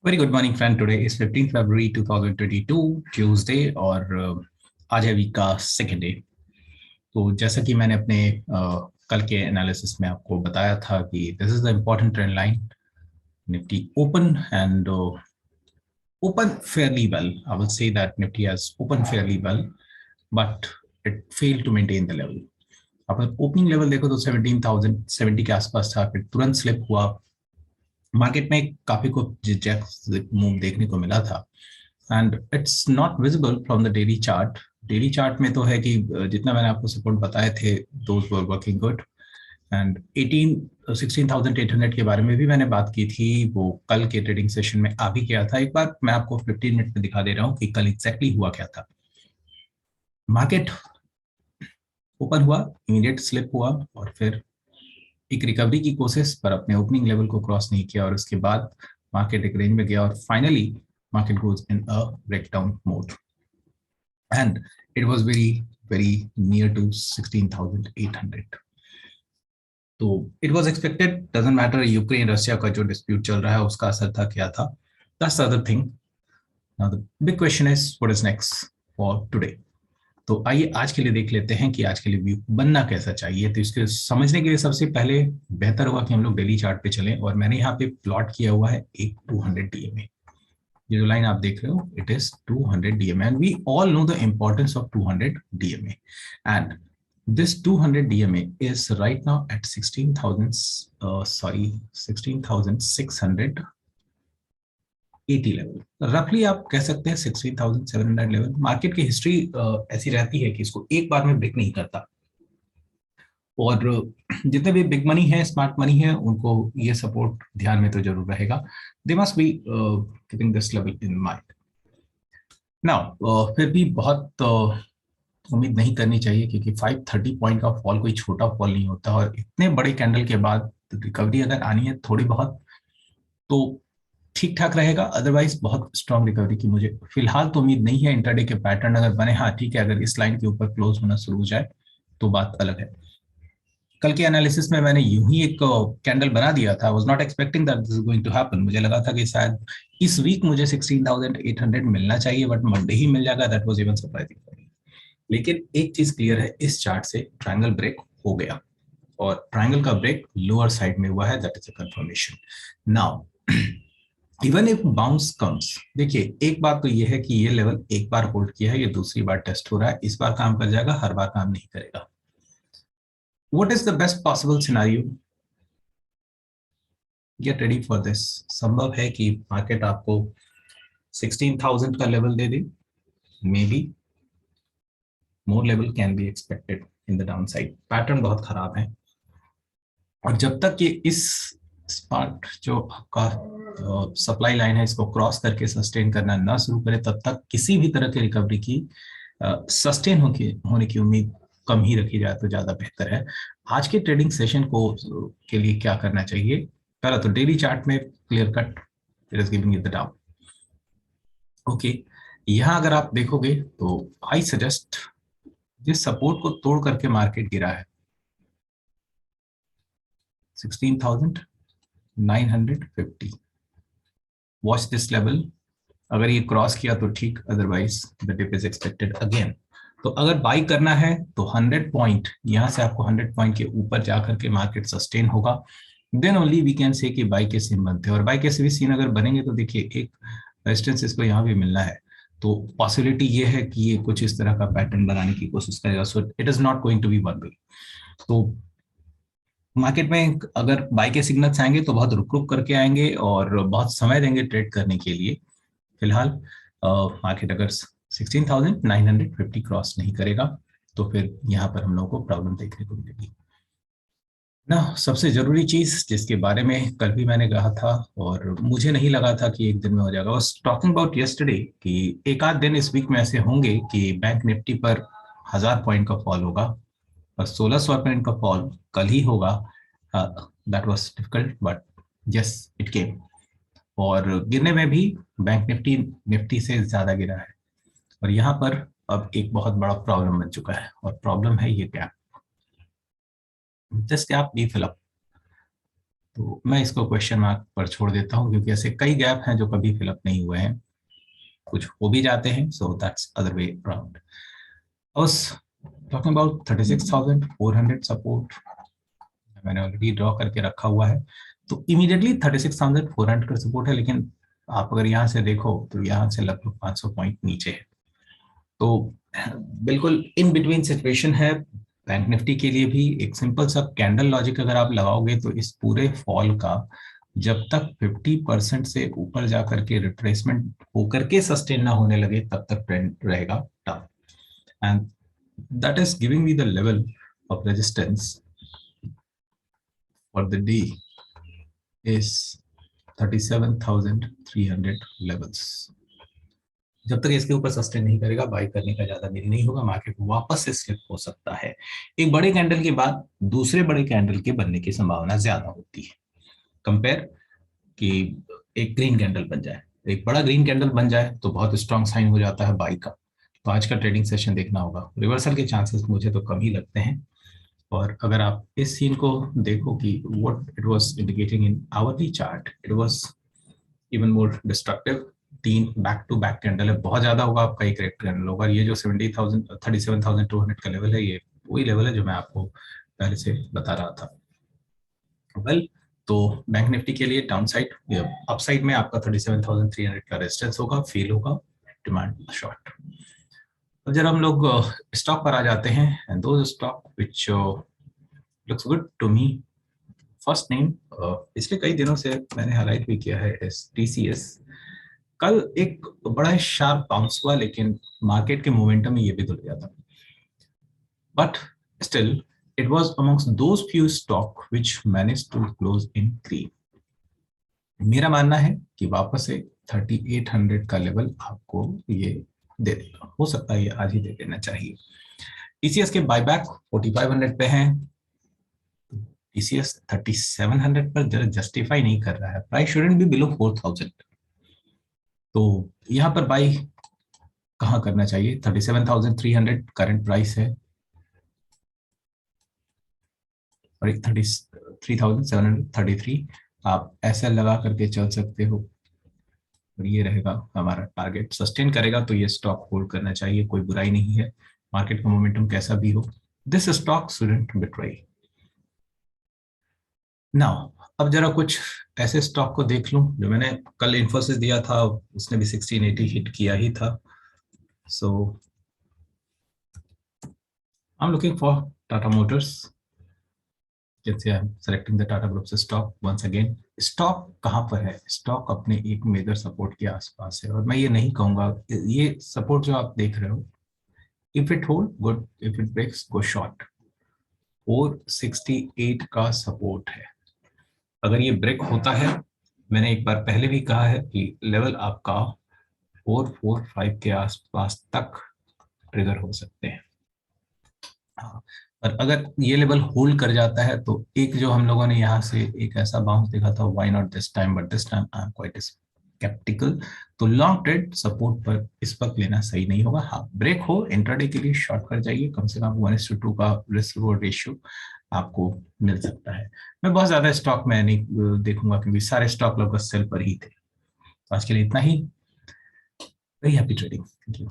Very good morning friend. Today is 15 February 2022 Tuesday और आज है वीक का सेकेंड डे। तो जैसा कि मैंने अपने कल के एनालिसिस में आपको बताया था कि this is the important trend line. Nifty open and open fairly well. I will say that Nifty has opened fairly well, but it failed to maintain the level. अगर ओपनिंग लेवल देखो तो 17,070 के आसपास था, फिर तुरंत स्लिप हुआ। Market में काफी कुछ जैक मूव देखने को मिला था and it's not visible from the daily chart. Daily chart में तो है कि जितना मैंने आपको सपोर्ट बताए थे those were working good and 16,800 के बारे में भी मैंने बात की थी। वो कल के ट्रेडिंग सेशन में आ भी गया था। एक बार मैं आपको 15 मिनट में दिखा दे रहा हूँ कि कल एग्जैक्टली हुआ क्या था। मार्केट ओपन हुआ, इमीडिएट स्लिप हुआ और फिर एक रिकवरी की कोशिश, पर अपने ओपनिंग लेवल को क्रॉस नहीं किया और उसके बाद मार्केट एक रेंज में गया और finally market goes in a breakdown mode and it was very very near to 16,800। तो it was expected, doesn't matter Ukraine Russia का जो डिस्प्यूट चल रहा है उसका असर था क्या था, that's the other thing. Now the big question is what is next for today. तो आइए आज के लिए देख लेते हैं कि आज के लिए व्यू बनना कैसा चाहिए। तो इसके समझने के लिए सबसे पहले बेहतर होगा कि हम लोग डेली चार्ट पे चलें और मैंने यहाँ पे प्लॉट किया हुआ है एक 200 डीएमए। ये जो लाइन आप देख रहे हो it is 200 DMA and we all know the importance of 200 DMA and this 200 DMA is right now at 16,000 16,680 level. रफली आप कह सकते हैं 16,700 लेवल। मार्केट की हिस्ट्री ऐसी रहती है कि इसको एक बार में ब्रेक नहीं करता और जितने भी बिग मनी है, स्मार्ट मनी है, उनको ये सपोर्ट ध्यान में तो जरूर रहेगा। They must be keeping this level in mind. Now फिर भी बहुत उम्मीद नहीं करनी चाहिए क्योंकि 530 पॉइंट का फॉल कोई छोटा फॉल नहीं होता और इतने बड़े कैंडल के बाद रिकवरी अगर आनी है थोड़ी बहुत तो ठीक ठाक रहेगा, अदरवाइज बहुत स्ट्रॉन्ग रिकवरी की मुझे फिलहाल तो उम्मीद नहीं है। इंटरडे के पैटर्न अगर बने, हाँ ठीक है, अगर इस लाइन के ऊपर क्लोज होना शुरू हो जाए तो बात अलग है। कल के एनालिसिस में मैंने यूं ही एक कैंडल बना दिया था, was not expecting that this is going to happen. मुझे लगा था कि शायद इस वीक मुझे 16,800 मिलना चाहिए बट मंडे ही मिल जाएगा, दैट वाज इवन सरप्राइजिंग। लेकिन एक चीज क्लियर है, इस चार्ट से ट्रायंगल ब्रेक हो गया और ट्रायंगल का ब्रेक लोअर साइड में हुआ है, that is a confirmation. Now even if bounce comes, देखिए एक बात तो ये है कि ये लेवल एक बार होल्ड किया है, ये दूसरी बार टेस्ट हो रहा है, इस बार काम कर जाएगा, हर बार काम नहीं करेगा। What is the best possible scenario? Get ready for this. संभव है कि मार्केट आपको 16,000 का level they they, may be more level can be expected in the down side. Pattern बहुत खराब है और जब तक ये इस स्पार्ट जो आपका सप्लाई लाइन है इसको क्रॉस करके सस्टेन करना ना शुरू करे, तब तक किसी भी तरह की रिकवरी की सस्टेन होने की उम्मीद कम ही रखी जाए तो ज्यादा बेहतर है। आज के ट्रेडिंग सेशन को के लिए क्या करना चाहिए? पहला तो डेली चार्ट में clear cut it is giving you the down. Okay, यहाँ अगर आप देखोगे तो आई सजेस्ट जिस सपोर्ट को तोड़ करके मार्केट गिरा है 16,950, वॉच दिस लेवल। अगर ये क्रॉस किया तो ठीक, otherwise the dip is expected again. तो अगर बाई करना है तो 100 पॉइंट, यहां से आपको 100 पॉइंट के ऊपर जाकर के मार्केट सस्टेन होगा, then only we can say कि बाई के सीन बनते हैं। और बाई के भी सीन अगर बनेंगे तो देखिए एक रेजिस्टेंस इसको यहाँ भी मिलना है, तो पॉसिबिलिटी ये है कि ये कुछ इस तरह का पैटर्न बनाने की कोशिश करेगा। So it is not going to be one way. तो मार्केट में अगर बाई के सिग्नल्स आएंगे तो बहुत रुक रुक करके आएंगे और बहुत समय देंगे ट्रेड करने के लिए। फिलहाल मार्केट अगर 16,950 क्रॉस नहीं करेगा तो फिर यहाँ पर हम लोगों को प्रॉब्लम देखने को मिलेगी ना। सबसे जरूरी चीज जिसके बारे में कल भी मैंने कहा था और मुझे नहीं लगा था कि एक दिन में हो जाएगा, वाज टॉकिंग अबाउट यस्टरडे कि एक आध दिन इस वीक में ऐसे होंगे कि बैंक निफ्टी पर 1,000 पॉइंट का फॉल होगा और 1,600 पॉइंट का फॉल कल ही होगा। That was difficult but yes it came. और गिरने में भी बैंक निफ्टी निफ्टी से ज्यादा गिरा है और यहाँ पर अब एक बहुत बड़ा प्रॉब्लम बन चुका है और प्रॉब्लम है ये gap. This gap be fill up. तो मैं इसको क्वेश्चन मार्क पर छोड़ देता हूँ, क्योंकि ऐसे कई गैप हैं जो कभी फिलअप नहीं हुए हैं, कुछ हो भी जाते हैं. So that's other way around. I was talking about 36,400 support. मैंने ऑलरेडी ड्रॉ करके रखा हुआ है. तो इमीडिएटली 36,400 का सपोर्ट है, लेकिन आप अगर यहाँ से देखो तो यहाँ से लगभग 500 पॉइंट नीचे है. तो बिल्कुल इन बिटवीन सिचुएशन है. बैंक निफ्टी के लिए भी एक सिंपल सा कैंडल लॉजिक अगर आप लगाओगे तो इस पूरे फॉल का जब तक 50% से ऊपर जाकर के रिट्रेसमेंट होकर के सस्टेन ना होने लगे तब तक ट्रेंड रहेगा down. And that is giving me the level of resistance for the day is 37,300 levels. जब तक इसके ऊपर सस्टेन नहीं करेगा बाई करने का ज्यादा दिल नहीं होगा. मार्केट वापस से स्लिप हो सकता है. एक बड़े कैंडल के बाद दूसरे बड़े कैंडल के बनने की संभावना ज्यादा होती है कंपेयर कि एक ग्रीन कैंडल बन जाए. एक बड़ा ग्रीन कैंडल बन जाए तो बहुत स्ट्रांग साइन हो जाता है बाई का. तो आज का ट्रेडिंग सेशन देखना होगा. रिवर्सल के चांसेस मुझे तो कम ही लगते हैं. और अगर आप इस सीन को देखो कि what it was indicating in hourly chart, it was even more destructive. 3 back to back candle है, बहुत ज्यादा होगा आपका एक करेक्ट कैंडल होगा. ये जो 37,200 का लेवल है, ये वही लेवल है जो मैं आपको पहले से बता रहा था. वेल, तो बैंक निफ्टी के लिए डाउन साइड, अपसाइड में आपका 37,300 का रेजिस्टेंस होगा, फेल होगा, डिमांड शॉर्ट. अब जब हम लोग स्टॉक पर आ जाते हैं, एंड दो stock which looks good to me. First name पिछले कई दिनों से मैंने हाईलाइट भी किया है, TCS. कल एक बड़ा शार्प बाउंस हुआ, लेकिन मार्केट के मोमेंटम में ये भी धुल गया था. But still it was amongst those few stock which managed to close in green. मेरा मानना है कि वापस से 3800 का लेवल आपको ये दे देगा. हो सकता है ये आज ही दे देना चाहिए. TCS के बायबैक 4500 पे हैं. TCS 3700 पर जरा जस्टिफाई नहीं कर रहा है. Price shouldn't be below 4000. तो यहाँ पर बाई कहाँ करना चाहिए? 37,300 करंट प्राइस है और 33,733. आप ऐसा लगा करके चल सकते हो और ये रहेगा हमारा टारगेट. सस्टेन करेगा तो ये स्टॉक होल्ड करना चाहिए, कोई बुराई नहीं है. मार्केट का मोमेंटम कैसा भी हो, this stock shouldn't betray. Now अब जरा कुछ ऐसे स्टॉक को देख लूं जो मैंने कल इन्फोसिस दिया था, उसने भी 1680 हिट किया ही था. So I am looking for Tata motors. जैसे I am selecting the Tata group stock once again. Stock कहाँ पर है? स्टॉक अपने एक मेजर सपोर्ट के आसपास है, और मैं ये नहीं कहूंगा ये सपोर्ट जो आप देख रहे हो, if it hold good, if it breaks go short. 468 का सपोर्ट है. अगर ये ब्रेक होता है, मैंने एक बार पहले भी कहा है कि लेवल आपका 445 के आसपास तक ट्रिगर हो सकते हैं. हाँ, और अगर ये लेवल होल्ड कर जाता है तो एक जो हम लोगों ने यहाँ से एक ऐसा बाउंस देखा था, why not this time, but this time I am quite sceptical. तो लॉन्ग ट्रेड सपोर्ट पर इस वक्त लेना सही नहीं होगा. हाँ, ब्रेक हो इंट्राडे के लिए शॉर्ट कर जाइए. कम से कम 1:2 का रिस्क रिवॉर्ड रेशियो आपको मिल सकता है. मैं बहुत ज्यादा स्टॉक में नहीं देखूंगा क्योंकि सारे स्टॉक लगभग सेल पर ही थे. आज के लिए इतना ही. Very happy trading. Thank you.